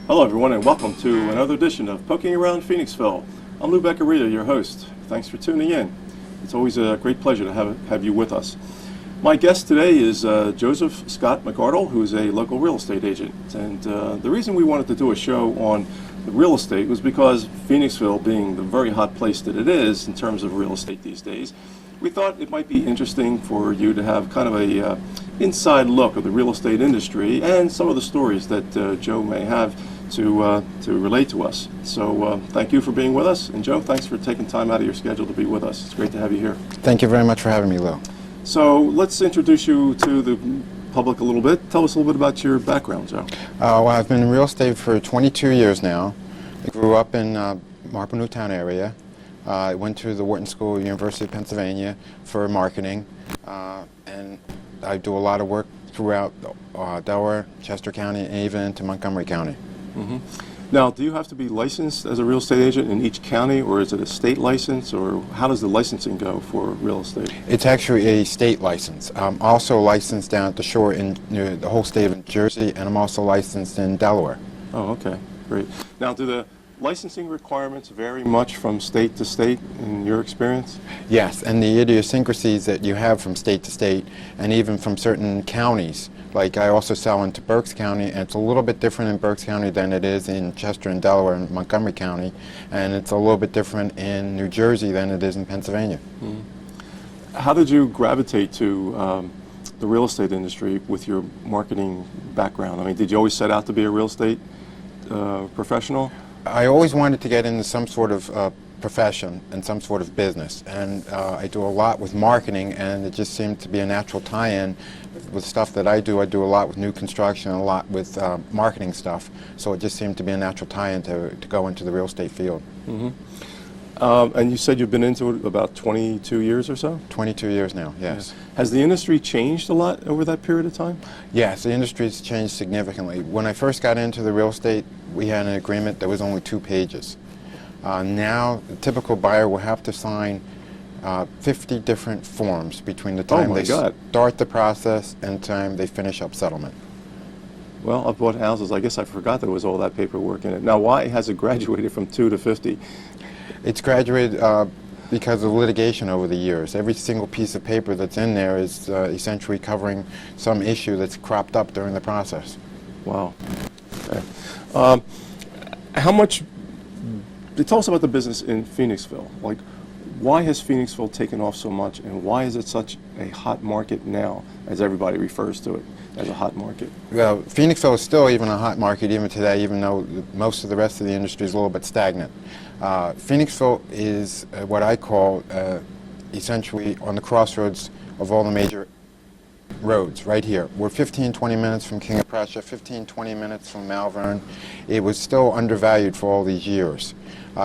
Hello everyone and welcome to another edition of Poking Around Phoenixville. I'm Lou Beccarita, your host. Thanks for tuning in. It's always a great pleasure to have you with us. My guest today is Joseph Scott McArdle, who is a local real estate agent. And the reason we wanted to do a show on the real estate was because Phoenixville, being the very hot place that it is in terms of real estate these days, we thought it might be interesting for you to have kind of a inside look of the real estate industry and some of the stories that Joe may have to relate to us. So thank you for being with us. And Joe, thanks for taking time out of your schedule to be with us. It's great to have you here. Thank you very much for having me, Lou. So let's introduce you to the public a little bit. Tell us a little bit about your background, Joe. Well, I've been in real estate for 22 years now. I grew up in Marple Newtown area. I went to the Wharton School, University of Pennsylvania for marketing, and I do a lot of work throughout Delaware, Chester County, and even into Montgomery County. Mm-hmm. Now, do you have to be licensed as a real estate agent in each county, or is it a state license, or how does the licensing go for real estate? It's actually a state license. I'm also licensed down at the shore in the whole state of New Jersey, and I'm also licensed in Delaware. Oh, okay, great. Now, do the licensing requirements vary much from state to state in your experience? Yes, and the idiosyncrasies that you have from state to state, and even from certain counties. Like I also sell into Berks County, and it's a little bit different in Berks County than it is in Chester and Delaware and Montgomery County, and it's a little bit different in New Jersey than it is in Pennsylvania. Mm-hmm. How did you gravitate to the real estate industry with your marketing background? I mean, did you always set out to be a real estate professional? I always wanted to get into some sort of profession and some sort of business, and I do a lot with marketing, and it just seemed to be a natural tie-in with stuff that I do. I do a lot with new construction and a lot with marketing stuff, so it just seemed to be a natural tie-in to go into the real estate field. Mm-hmm. And you said you've been into it about 22 years or so? 22 years now, yes. Yeah. Has the industry changed a lot over that period of time? Yes, the industry's changed significantly. When I first got into the real estate, we had an agreement that was only 2 pages. Now, the typical buyer will have to sign 50 different forms between the time they start the process and the time they finish up settlement. Well, I've bought houses. I guess I forgot there was all that paperwork in it. Now, why has it graduated from 2 to 50? It's graduated because of litigation over the years. Every single piece of paper that's in there is essentially covering some issue that's cropped up during the process. Wow. Okay. How much... Tell us about the business in Phoenixville. Like, why has Phoenixville taken off so much, and why is it such a hot market now, as everybody refers to it as a hot market? Well, Phoenixville is still even a hot market even today, even though most of the rest of the industry is a little bit stagnant. Phoenixville is what I call essentially on the crossroads of all the major roads right here. We're 15-20 minutes from King of Prussia, 15-20 minutes from Malvern. It was still undervalued for all these years.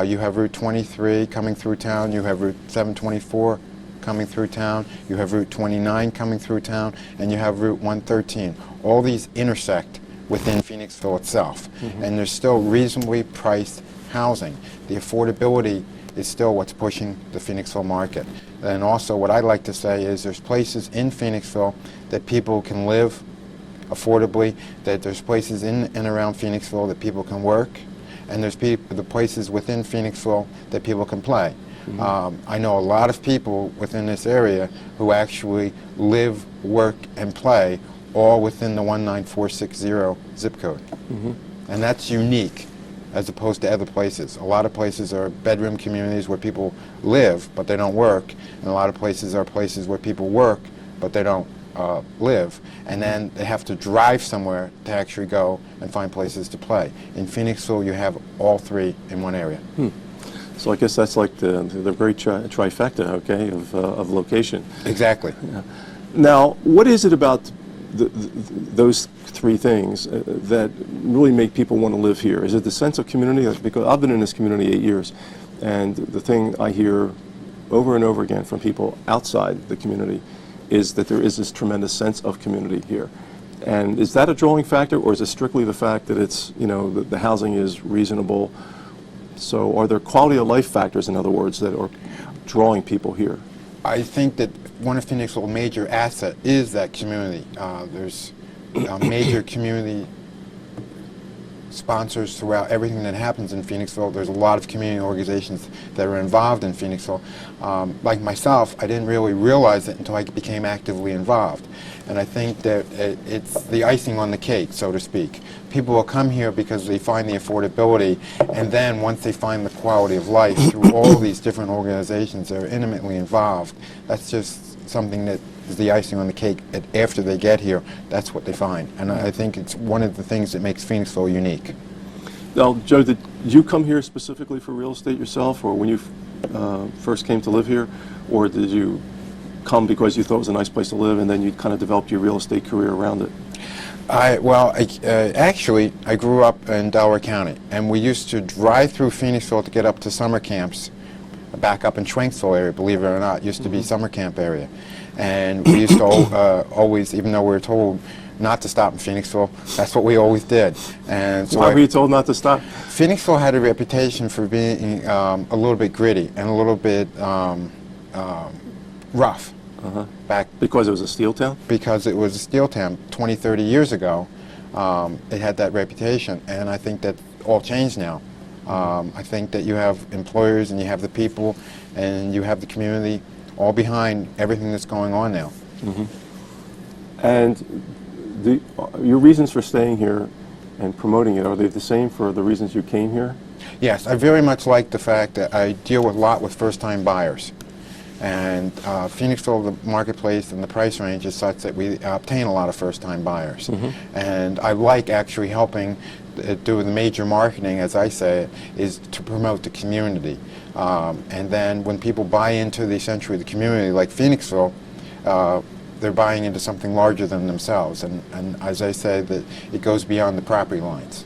You have Route 23 coming through town, you have Route 724 coming through town, you have Route 29 coming through town, and you have Route 113. All these intersect within Phoenixville itself, and there's still reasonably priced housing. The affordability is still what's pushing the Phoenixville market. And also what I'd like to say is there's places in Phoenixville that people can live affordably, that there's places in and around Phoenixville that people can work, and there's the places within Phoenixville that people can play. I know a lot of people within this area who actually live, work, and play all within the 19460 zip code. And that's unique as opposed to other places. A lot of places are bedroom communities where people live but they don't work, and a lot of places are places where people work but they don't live, and then they have to drive somewhere to actually go and find places to play. In Phoenixville, you have all 3 in one area. So I guess that's like the great trifecta, okay, of location. Exactly. Yeah. Now, what is it about those 3 things that really make people want to live here? Is it the sense of community? Because I've been in this community 8 years, and the thing I hear over and over again from people outside the community is that there is this tremendous sense of community here. And is that a drawing factor, or is it strictly the fact that it's, you know, the housing is reasonable? So are there quality of life factors, in other words, that are drawing people here? I think that one of Phoenixville's major asset is that community. There's a major community sponsors throughout everything that happens in Phoenixville. There's a lot of community organizations that are involved in Phoenixville. Like myself, I didn't really realize it until I became actively involved. And I think that it's the icing on the cake, so to speak. People will come here because they find the affordability, and then once they find the quality of life through all these different organizations that are intimately involved, that's just something that is the icing on the cake. After they get here, that's what they find. And I think it's one of the things that makes Phoenixville unique. Now, Joe, did you come here specifically for real estate yourself, or when you first came to live here, or did you come because you thought it was a nice place to live and then you kind of developed your real estate career around it? Actually, I grew up in Delaware County, and we used to drive through Phoenixville to get up to summer camps back up in Schwenksville area, believe it or not. It used to be summer camp area. And we used to always, even though we were told not to stop in Phoenixville, that's what we always did. And so Why were you told not to stop? Phoenixville had a reputation for being a little bit gritty and a little bit rough. Back Because it was a steel town? Because it was a steel town 20, 30 years ago. It had that reputation, and I think that all changed now. I think that you have employers and you have the people and you have the community all behind everything that's going on now. And your reasons for staying here and promoting it, are they the same for the reasons you came here? Yes, I very much like the fact that I deal a lot with first-time buyers. And Phoenixville, the marketplace and the price range is such that we obtain a lot of first-time buyers. And I like actually helping do the major marketing, as I say it, is to promote the community. And then when people buy into essentially the community, like Phoenixville, they're buying into something larger than themselves. And as I say, that it goes beyond the property lines.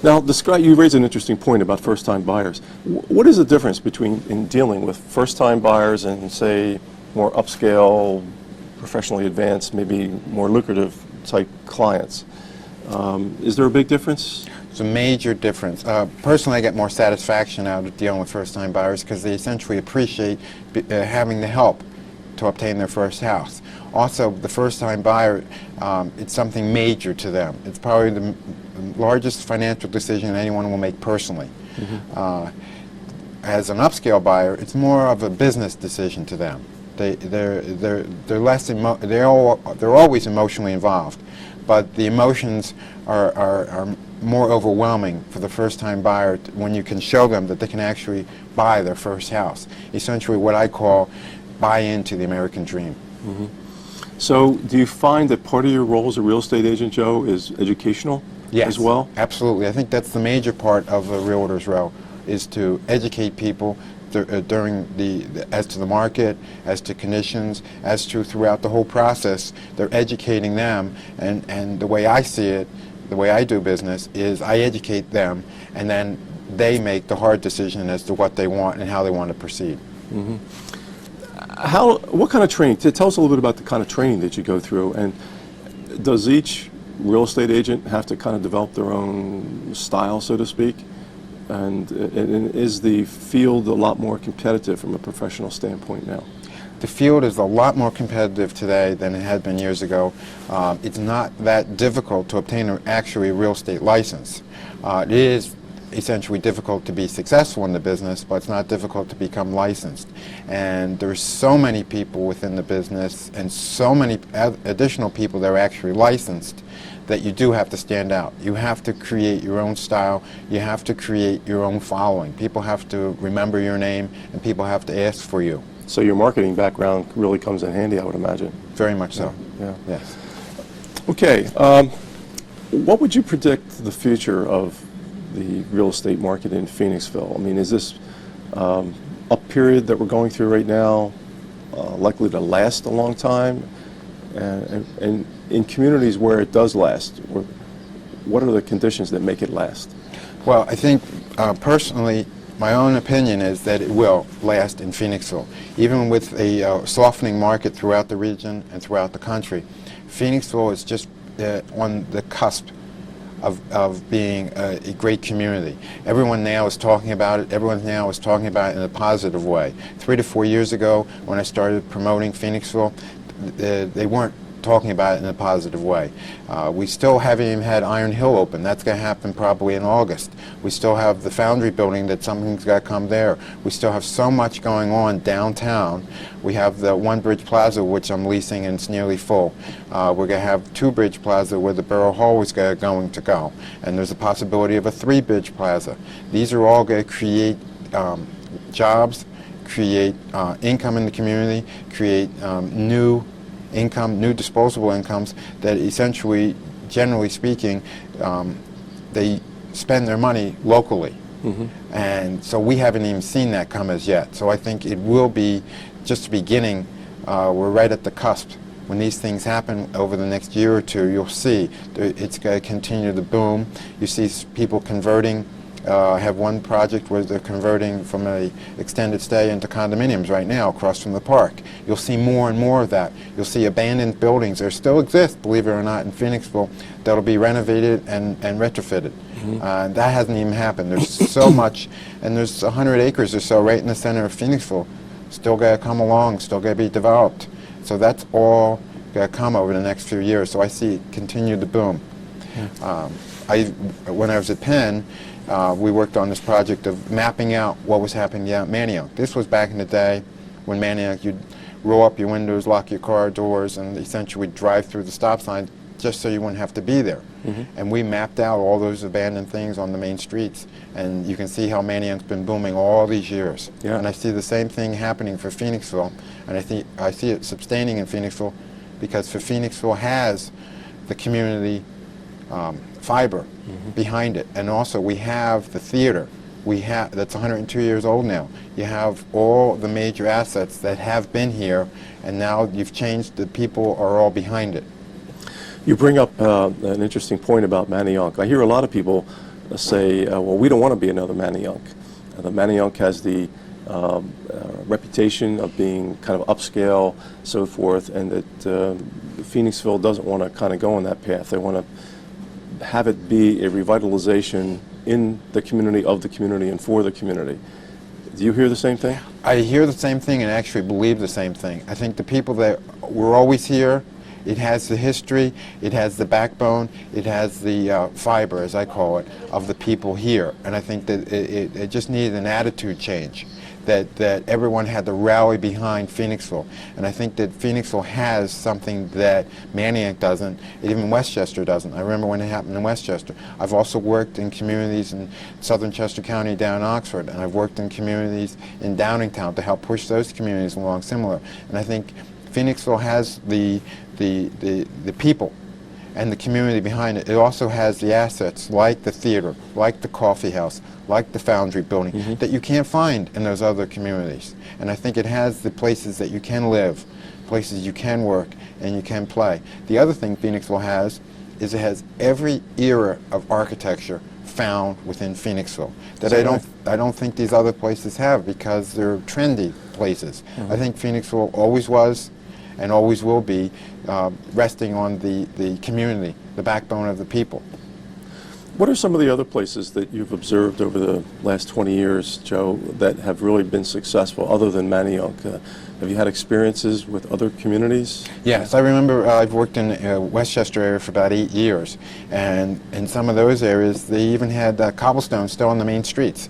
Now, you raised an interesting point about first-time buyers. What is the difference in dealing with first-time buyers and, say, more upscale, professionally advanced, maybe more lucrative type clients? Is there a big difference? It's a major difference. Personally, I get more satisfaction out of dealing with first-time buyers because they essentially appreciate having the help to obtain their first house. Also, the first-time buyer, it's something major to them. It's probably the largest financial decision anyone will make personally. As an upscale buyer, it's more of a business decision to them. They're less they're always emotionally involved, but the emotions are more overwhelming for the first-time buyer when you can show them that they can actually buy their first house. Essentially, what I call buy into the American dream. So, do you find that part of your role as a real estate agent, Joe, is educational? Yes, as well? Absolutely. I think that's the major part of a realtor's role, is to educate people during as to the market, as to conditions, as to throughout the whole process. They're educating them, and the way I see it, the way I do business, is I educate them, and then they make the hard decision as to what they want and how they want to proceed. What kind of training? Tell us a little bit about the kind of training that you go through, and does each real estate agent have to kind of develop their own style, so to speak? And is the field a lot more competitive from a professional standpoint now? The field is a lot more competitive today than it had been years ago. It's not that difficult to obtain an actually real estate license. It is essentially difficult to be successful in the business, but it's not difficult to become licensed. And there's so many people within the business and so many additional people that are actually licensed that you do have to stand out. You have to create your own style. You have to create your own following. People have to remember your name, and people have to ask for you. So your marketing background really comes in handy, I would imagine. Very much so. Yeah. Yes. Okay. What would you predict the future of the real estate market in Phoenixville? I mean, is this a period that we're going through right now likely to last a long time? And in communities where it does last, what are the conditions that make it last? Well, I think personally, my own opinion is that it will last in Phoenixville. Even with a softening market throughout the region and throughout the country, Phoenixville is just on the cusp of being a great community. Everyone now is talking about it. Everyone now is talking about it in a positive way. 3 to 4 years ago, when I started promoting Phoenixville, they weren't talking about it in a positive way. We still haven't even had Iron Hill open. That's going to happen probably in August. We still have the Foundry building that something's got to come there. We still have so much going on downtown. We have the One Bridge Plaza, which I'm leasing, and it's nearly full. We're going to have Two Bridge Plaza, where the Borough Hall is going to go. And there's a possibility of a Three Bridge Plaza. These are all going to create jobs, create income in the community, create new income, new disposable incomes that essentially, generally speaking, they spend their money locally. And so we haven't even seen that come as yet. So I think it will be just the beginning. We're right at the cusp. When these things happen over the next year or two, you'll see it's going to continue to boom. You see people converting. I have one project where they're converting from an extended stay into condominiums right now across from the park. You'll see more and more of that. You'll see abandoned buildings. There still exist, believe it or not, in Phoenixville that'll be renovated and retrofitted. That hasn't even happened. There's so much, and there's 100 acres or so right in the center of Phoenixville. Still got to come along, still got to be developed. So that's all got to come over the next few years. So I see it continue to boom. When I was at Penn, we worked on this project of mapping out what was happening at Manayunk. This was back in the day when Manayunk, you'd roll up your windows, lock your car doors, and essentially drive through the stop sign just so you wouldn't have to be there. And we mapped out all those abandoned things on the main streets, and you can see how Manayunk's been booming all these years. And I see the same thing happening for Phoenixville, and I see it sustaining in Phoenixville because for Phoenixville has the community fiber behind it, and also we have the theater. That's 102 years old now. You have all the major assets that have been here, and now you've changed. The people are all behind it. You bring up an interesting point about Manayunk. I hear a lot of people say, well, we don't want to be another Manayunk. The Manayunk has the reputation of being kind of upscale, so forth, and that Phoenixville doesn't want to kind of go on that path. They want to have it be a revitalization in the community, of the community, and for the community. Do you hear the same thing? I hear the same thing and actually believe the same thing. I think the people that were always here, it has the history, it has the backbone, it has the fiber, as I call it, of the people here. And I think that it just needed an attitude change, that everyone had to rally behind Phoenixville. And I think that Phoenixville has something that Manayunk doesn't, even Westchester doesn't. I remember when it happened in Westchester. I've also worked in communities in southern Chester County down Oxford, and I've worked in communities in Downingtown to help push those communities along similar. And I think Phoenixville has the people and the community behind it. It also has the assets like the theater, like the coffee house, like the Foundry building that you can't find in those other communities. And I think it has the places that you can live, places you can work, and you can play. The other thing Phoenixville has is it has every era of architecture found within Phoenixville that I don't think these other places have, because they're trendy places. I think Phoenixville always was and always will be resting on the community, the backbone of the people. What are some of the other places that you've observed over the last 20 years, Joe, that have really been successful other than Manayunk? Have you had experiences with other communities? Yes, I remember I've worked in Westchester area for about 8 years, and in some of those areas they even had cobblestone still on the main streets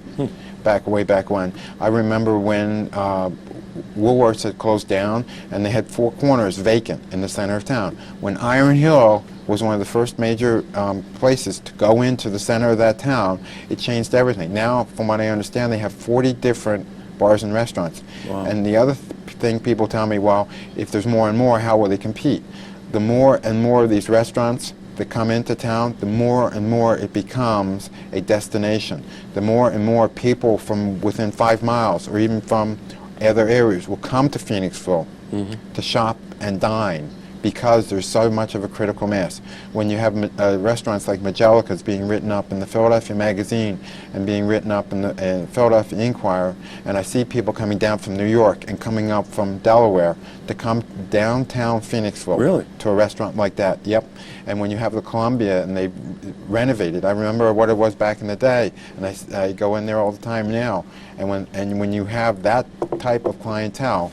way back when. I remember when Woolworths had closed down and they had Four Corners vacant in the center of town. When Iron Hill was one of the first major places to go into the center of that town, it changed everything. Now, from what I understand, they have 40 different bars and restaurants. Wow. And the other thing people tell me, well, if there's more and more, how will they compete? The more and more of these restaurants that come into town, the more and more it becomes a destination. The more and more people from within 5 miles or even from other areas will come to Phoenixville to shop and dine, because there's so much of a critical mass. When you have restaurants like Majelica's being written up in the Philadelphia Magazine and being written up in the Philadelphia Inquirer, and I see people coming down from New York and coming up from Delaware to come downtown Phoenixville to a restaurant like that. Yep. And when you have the Columbia and they've renovated, I remember what it was back in the day, and I go in there all the time now. And when you have that type of clientele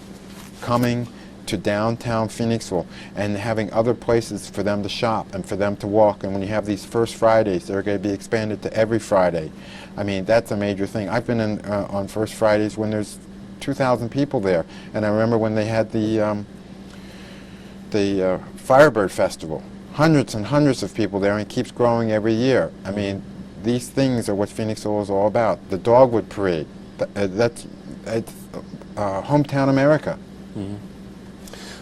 coming to downtown Phoenixville and having other places for them to shop and for them to walk. And when you have these First Fridays, they're going to be expanded to every Friday. I mean, that's a major thing. I've been in, on First Fridays when there's 2,000 people there. And I remember when they had the Firebird Festival. Hundreds and hundreds of people there, and it keeps growing every year. I mean, these things are what Phoenixville is all about. The Dogwood Parade, that's hometown America. Mm-hmm.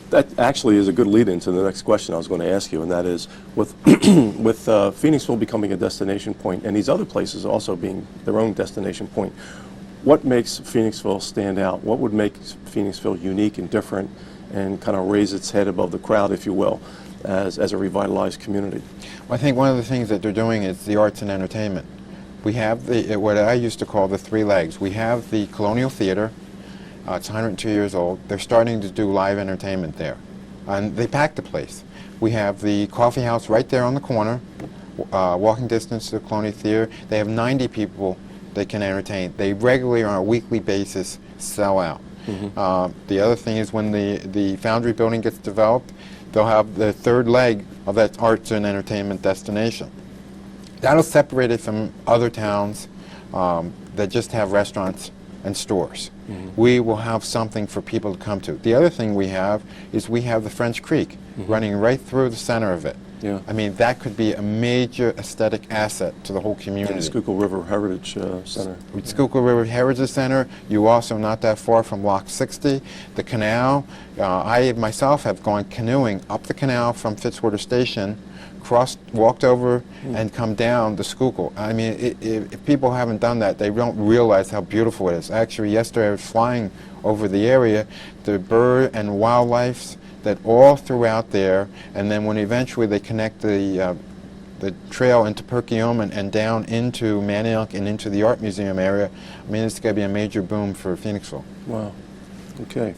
That actually is a good lead-in to the next question I was going to ask you, and that is, with with Phoenixville becoming a destination point, and these other places also being their own destination point, what makes Phoenixville stand out? What would make Phoenixville unique and different, and kind of raise its head above the crowd, if you will, as a revitalized community? Well, I think one of the things that they're doing is the arts and entertainment. We have what I used to call the three legs. We have the Colonial Theater. It's 102 years old. They're starting to do live entertainment there, and they pack the place. We have the coffee house right there on the corner, walking distance to the Colonial Theater. They have 90 people they can entertain. They regularly, on a weekly basis, sell out. Mm-hmm. The other thing is when the Foundry building gets developed, they'll have the third leg of that arts and entertainment destination. That'll separate it from other towns that just have restaurants and stores. Mm-hmm. We will have something for people to come to. The other thing we have is we have the French Creek mm-hmm. running right through the center of it. Yeah. I mean, that could be a major aesthetic asset to the whole community. And the Schuylkill River Heritage Center. Schuylkill River Heritage Center. You also, not that far from Lock 60, the canal. I myself have gone canoeing up the canal from Fitzwater Station, walked over and come down the Schuylkill. I mean, if people haven't done that, they don't realize how beautiful it is. Actually, yesterday I was flying over the area. The bird and wildlife that all throughout there, and then when eventually they connect the trail into Perkiomen and down into Manayunk and into the Art Museum area, I mean, it's going to be a major boom for Phoenixville. Wow. Okay.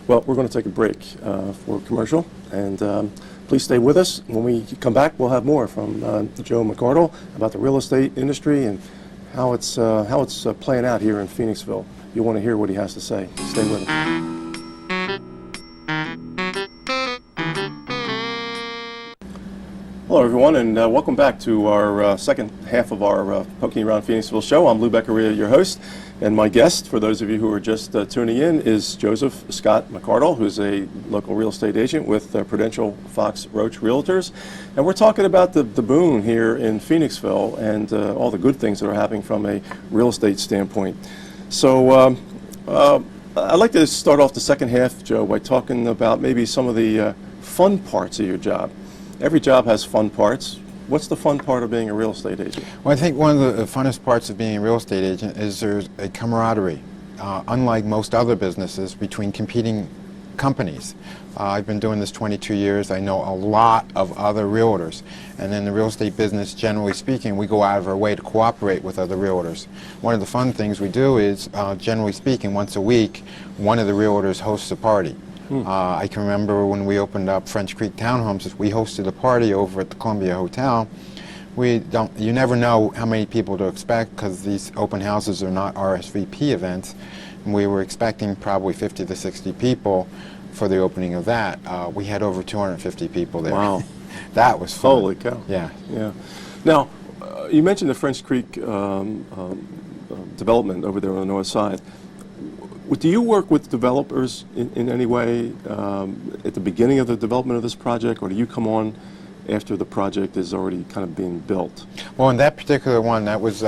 Well, we're going to take a break for commercial, and please stay with us. When we come back, we'll have more from Joe McArdle about the real estate industry and how it's playing out here in Phoenixville. You want to hear what he has to say. Stay with us. Hello, everyone, and welcome back to our second half of our Poking Around Phoenixville show. I'm Lou Beccaria, your host, and my guest, for those of you who are just tuning in, is Joseph Scott McArdle, who's a local real estate agent with Prudential Fox Roach Realtors. And we're talking about the boom here in Phoenixville and all the good things that are happening from a real estate standpoint. So I'd like to start off the second half, Joe, by talking about maybe some of the fun parts of your job. Every job has fun parts. What's the fun part of being a real estate agent? Well, I think one of the funnest parts of being a real estate agent is there's a camaraderie, unlike most other businesses, between competing companies. I've been doing this 22 years. I know a lot of other realtors. And in the real estate business, generally speaking, we go out of our way to cooperate with other realtors. One of the fun things we do is, generally speaking, once a week, one of the realtors hosts a party. I can remember when we opened up French Creek Townhomes, we hosted a party over at the Columbia Hotel. You never know how many people to expect because these open houses are not RSVP events. And we were expecting probably 50 to 60 people for the opening of that. We had over 250 people there. Wow. That was fun. Holy cow. Yeah. Yeah. Now, you mentioned the French Creek development over there on the north side. Do you work with developers in any way at the beginning of the development of this project, or do you come on after the project is already kind of being built? Well, in that particular one, that was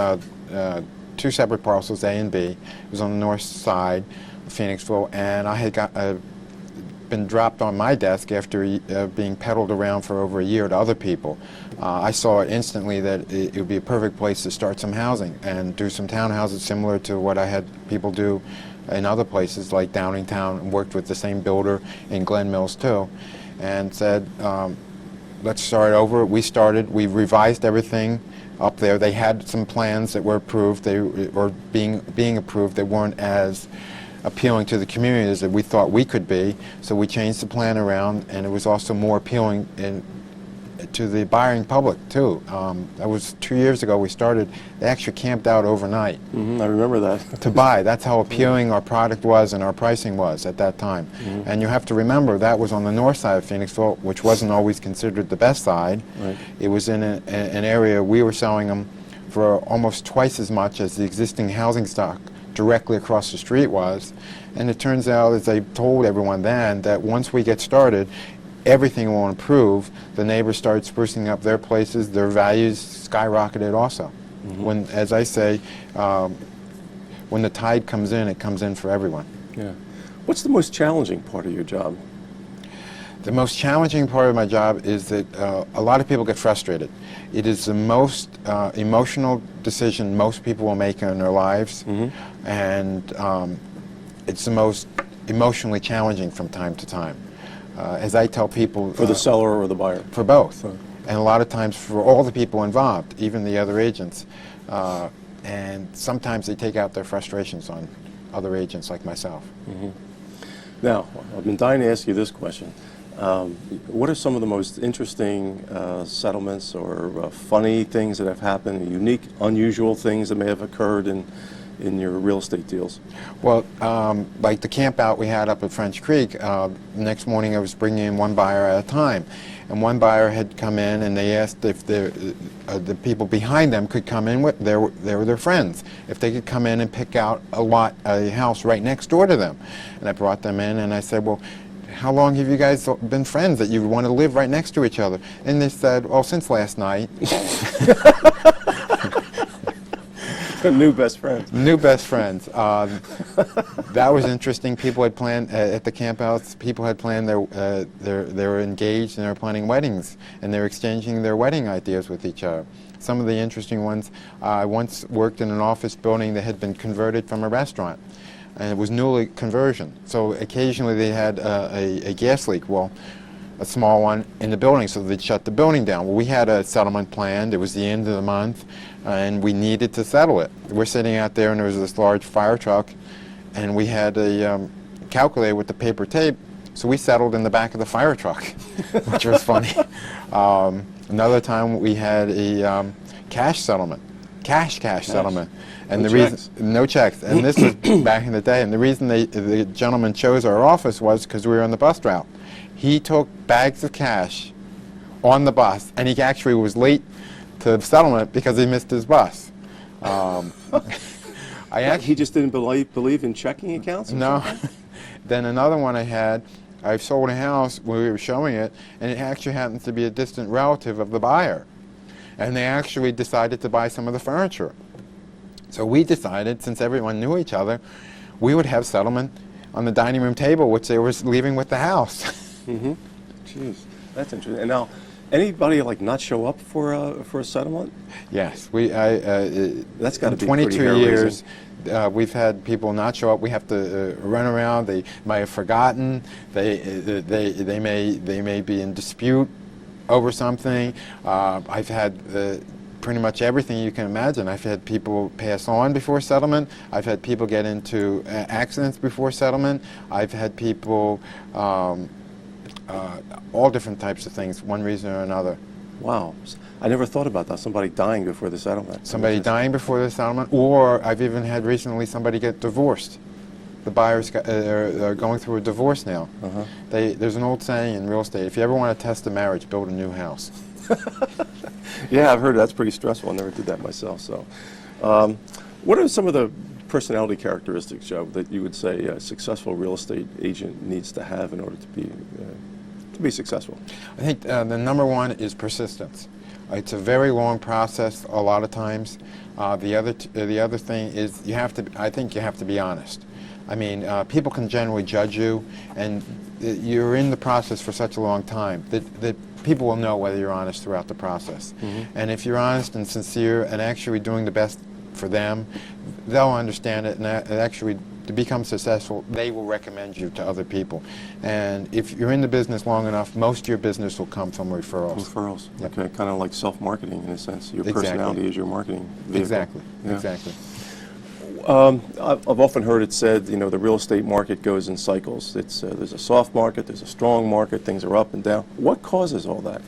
two separate parcels, A and B. It was on the north side of Phoenixville, and I had been dropped on my desk after being peddled around for over a year to other people. I saw instantly that it would be a perfect place to start some housing and do some townhouses similar to what I had people do in other places like Downingtown, and worked with the same builder in Glen Mills too, and said, let's start over. We revised everything up there. They had some plans that were approved, they were being approved. They weren't as appealing to the community as we thought we could be, so we changed the plan around, and it was also more appealing to the buying public too. That was 2 years ago we started. They actually camped out overnight I remember that. to buy. That's how appealing our product was and our pricing was at that time. And you have to remember that was on the north side of Phoenixville, which wasn't always considered the best side. Right. It was in an area we were selling them for almost twice as much as the existing housing stock directly across the street was. And it turns out, as I told everyone then, that once we get started, everything will improve. The neighbors start sprucing up their places, their values skyrocketed also. When, as I say, when the tide comes in, it comes in for everyone. Yeah. What's the most challenging part of your job? The most challenging part of my job is that a lot of people get frustrated. It is the most emotional decision most people will make in their lives, and it's the most emotionally challenging from time to time. As I tell people... For the seller or the buyer? For both. And a lot of times for all the people involved, even the other agents. And sometimes they take out their frustrations on other agents like myself. Now, I've been dying to ask you this question. What are some of the most interesting settlements or funny things that have happened, unique, unusual things that may have occurred in your real estate deals? Well, like the camp out we had up at French Creek, the next morning I was bringing in one buyer at a time. And one buyer had come in and they asked if the people behind them could come in with, they were their friends, if they could come in and pick out a house right next door to them. And I brought them in and I said, well, how long have you guys been friends that you want to live right next to each other? And they said, well, since last night. New best friends. New best friends. That was interesting. People had planned at the campouts. People had planned they were engaged and they were planning weddings, and they were exchanging their wedding ideas with each other. Some of the interesting ones. I once worked in an office building that had been converted from a restaurant, and it was newly conversion. So occasionally they had a gas leak. Well, a small one in the building, so they'd shut the building down. Well, we had a settlement planned. It was the end of the month, and we needed to settle it. We're sitting out there, and there was this large fire truck, and we had a calculator with the paper tape, so we settled in the back of the fire truck, which was funny. Another time we had a cash settlement, cash settlement. And No the reason, checks. no checks, and this was back in the day, and the reason the gentleman chose our office was because we were on the bus route. He took bags of cash on the bus, and he actually was late to the settlement because he missed his bus. He just didn't believe in checking accounts? Or No. something? Then another one I sold a house when we were showing it, and it actually happens to be a distant relative of the buyer. And they actually decided to buy some of the furniture. So we decided, since everyone knew each other, we would have settlement on the dining room table, which they were leaving with the house. Jeez, that's interesting. And now, anybody like not show up for a settlement? Yes, That's got to be 22 pretty hair-raising. years. We've had people not show up. We have to run around. They might have forgotten. They may be in dispute over something. I've had pretty much everything you can imagine. I've had people pass on before settlement. I've had people get into accidents before settlement. I've had people all different types of things, one reason or another. Wow, I never thought about that. Somebody dying before the settlement. Somebody dying before the settlement, or I've even had recently somebody get divorced. The buyers are going through a divorce now. There's an old saying in real estate, if you ever want to test a marriage, build a new house. Yeah, I've heard that's pretty stressful. I never did that myself. So, what are some of the personality characteristics, Joe, that you would say a successful real estate agent needs to have in order to be successful? I think the number one is persistence. It's a very long process a lot of times. The other thing is I think you have to be honest. I mean, people can generally judge you, and you're in the process for such a long time that people will know whether you're honest throughout the process. And if you're honest and sincere and actually doing the best for them, they'll understand it, and actually to become successful, they will recommend you to other people. And if you're in the business long enough, most of your business will come from referrals. Referrals. Yep. Okay, kind of like self-marketing in a sense. Your Exactly. personality is your marketing vehicle. Exactly. Yeah. Exactly. I've often heard it said, the real estate market goes in cycles. There's a soft market, there's a strong market, things are up and down. What causes all that?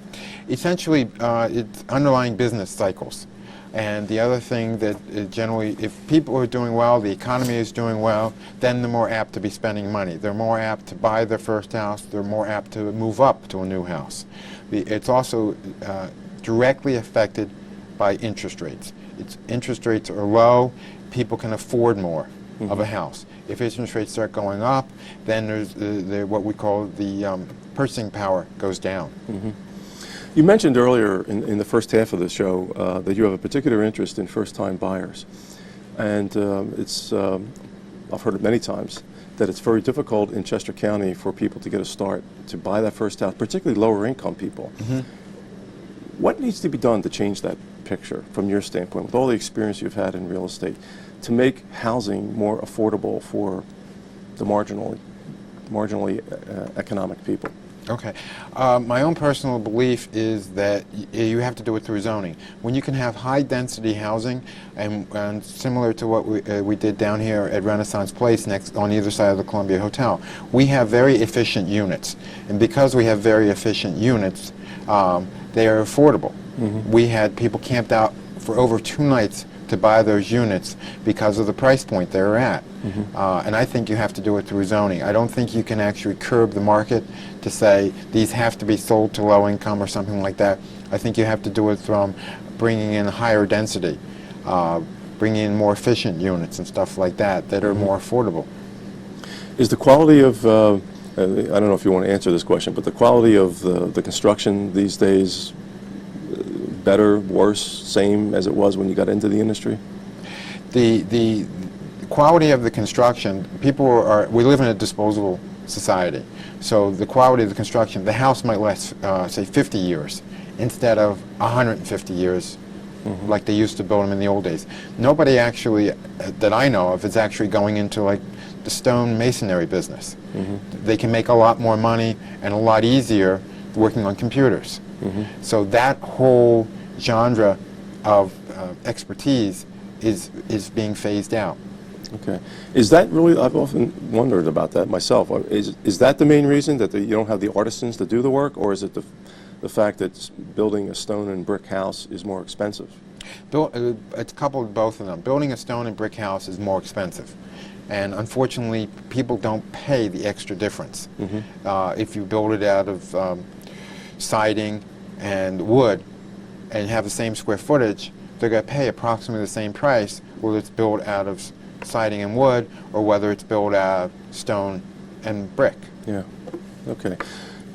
Essentially, it's underlying business cycles. And the other thing that generally, if people are doing well, the economy is doing well, then they're more apt to be spending money. They're more apt to buy their first house. They're more apt to move up to a new house. It's also directly affected by interest rates. Interest rates are low, people can afford more of a house. If interest rates start going up, then there's what we call the purchasing power goes down. You mentioned earlier in the first half of the show that you have a particular interest in first-time buyers. And I've heard it many times, that it's very difficult in Chester County for people to get a start, to buy that first house, particularly lower-income people. What needs to be done to change that picture from your standpoint, with all the experience you've had in real estate, to make housing more affordable for the marginally economic people? Okay. My own personal belief is that you have to do it through zoning. When you can have high-density housing, and similar to what we did down here at Renaissance Place next on either side of the Columbia Hotel, we have very efficient units. And because we have very efficient units, they are affordable. We had people camped out for over 2 nights to buy those units because of the price point they're at. And I think you have to do it through zoning. I don't think you can actually curb the market to say these have to be sold to low income or something like that. I think you have to do it from bringing in higher density, bringing in more efficient units and stuff like that that are more affordable. Is the quality of, I don't know if you want to answer this question, but the quality of the construction these days better, worse, same as it was when you got into the industry? The quality of the construction, we live in a disposable society. So the quality of the construction, the house might last, say, 50 years instead of 150 years like they used to build them in the old days. Nobody actually, that I know of, is actually going into like the stone masonry business. They can make a lot more money and a lot easier working on computers. So that whole genre of expertise is being phased out. Okay. Is that really, I've often wondered about that myself. Is that the main reason, that you don't have the artisans to do the work, or is it the fact that building a stone and brick house is more expensive? It's coupled with both of them. Building a stone and brick house is more expensive. And unfortunately, people don't pay the extra difference. If you build it out of siding and wood and have the same square footage, they're going to pay approximately the same price whether it's built out of siding and wood or whether it's built out of stone and brick. Yeah. Okay.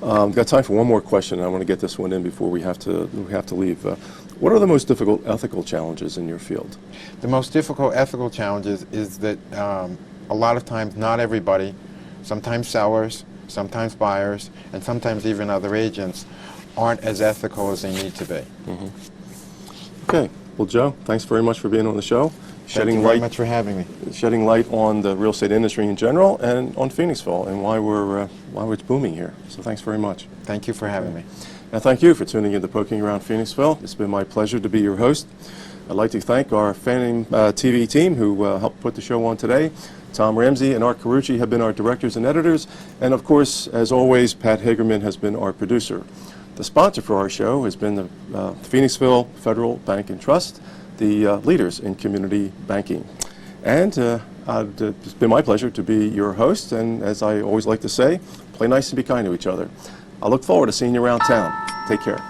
Got time for one more question. I want to get this one in before we have to leave. What are the most difficult ethical challenges in your field? The most difficult ethical challenges is that a lot of times not everybody, sometimes sellers, sometimes buyers, and sometimes even other agents, aren't as ethical as they need to be. Okay. Well, Joe, thanks very much for being on the show. Thank you very much for having me. Shedding light on the real estate industry in general and on Phoenixville and why it's booming here. So thanks very much. Thank you for having me. And thank you for tuning in to Poking Around Phoenixville. It's been my pleasure to be your host. I'd like to thank our Phantom TV team who helped put the show on today. Tom Ramsey and Art Carucci have been our directors and editors. And of course, as always, Pat Hagerman has been our producer. The sponsor for our show has been the Phoenixville Federal Bank and Trust, the leaders in community banking. And it's been my pleasure to be your host, and as I always like to say, play nice and be kind to each other. I look forward to seeing you around town. Take care.